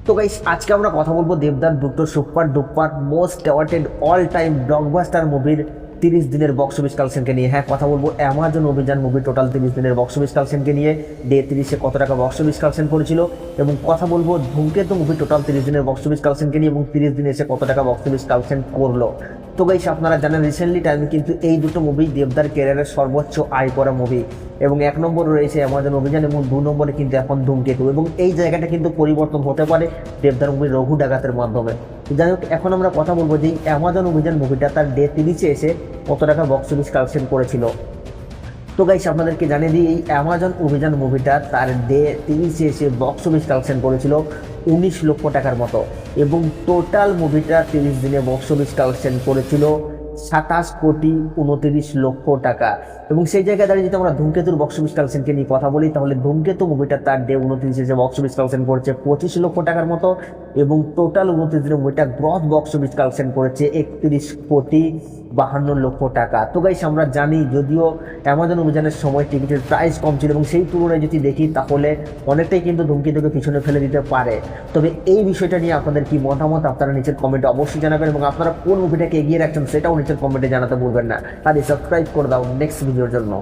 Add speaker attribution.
Speaker 1: তো গাইস আজকে আমরা কথা বলবো দেবদার দুটো super duper most awarded all time blockbuster মুভির 30 দিনের বক্স অফিস কালেকশনকে নিয়ে। হ্যাঁ, কথা বলবো অ্যামাজন অভিযান মুভি টোটাল 30 দিনের বক্স অফিস কালেকশনকে নিয়ে। ডে 30-এ কত টাকা বক্স অফিস কালেকশন করেছিল, এবং কথা বলবো ধূমকেতু মুভি টোটাল 30 দিনের বক্স অফিস কালেকশনকে নিয়ে এবং 30 দিনে এসে কত টাকা বক্স অফিস কালেকশন করলো। তো গাইস আপনারা জানেন রিসেন্টলি টাইমে কিন্তু এই দুটো মুভি দেবদার ক্যারিয়ারের সর্বোচ্চ আয় করা মুভি, এবং 1 নম্বর রয়েছে অ্যামাজন অভিযান এবং 2 নম্বরে কিন্তু এখন ধূমকেতু। এবং এই জায়গাটা কিন্তু পরিবর্তন হতে পারে দেবদার মুভি রঘু ডাকাতের মাধ্যমে। যাই হোক, এখন আমরা কথা বলবো যে অ্যামাজন অভিযান মুভিটা তার ডে 30-এ এসে কত টাকা বক্স অফিস কালেকশন করেছিল। তো গাইস আপনাদেরকে জানিয়ে দিই, এই অ্যামাজন অভিযান মুভিটা তার ডে 30-এ এসে বক্স অফিস কালেকশন করেছিল 19 লক্ষ টাকার মতো, এবং টোটাল মুভিটা 30 দিনে বক্স অফিস কালেকশন করেছিল 27 কোটি 29 লক্ষ টাকা। এবং সেই জায়গায় দাঁড়িয়ে যদি আমরা ধূমকেতুর বক্স অফিস কালেকশনকে নিয়ে কথা বলি, তাহলে ধূমকেতু মুভিটা তার ডে 29-এ এসে বক্স অফিস কালেকশন করেছে 25 লক্ষ টাকার মতো, এবং টোটাল 29 দিনে মুভিটা গ্রস বক্স অফিস কালেকশন করেছে 31 কোটি 52 লক্ষ টাকা। তো গাইস আমরা জানি যদিও অ্যামাজন অভিযানের সময় টিকিটের প্রাইস কম ছিল, এবং সেই তুলনায় যদি দেখি তাহলে অনেকটাই কিন্তু ধূমকেতুকে পিছনে ফেলে দিতে পারে। তবে এই বিষয়টা নিয়ে আপনাদের কি মতামত আপনারা নিচের কমেন্টে অবশ্যই জানাবেন, এবং আপনারা কোন মুভিটাকে এগিয়ে রাখছেন সেটাও নিচের কমেন্টে জানাতে ভুলবেন না। আর সাবস্ক্রাইব করে দাও নেক্সট ভিডিওর জন্য।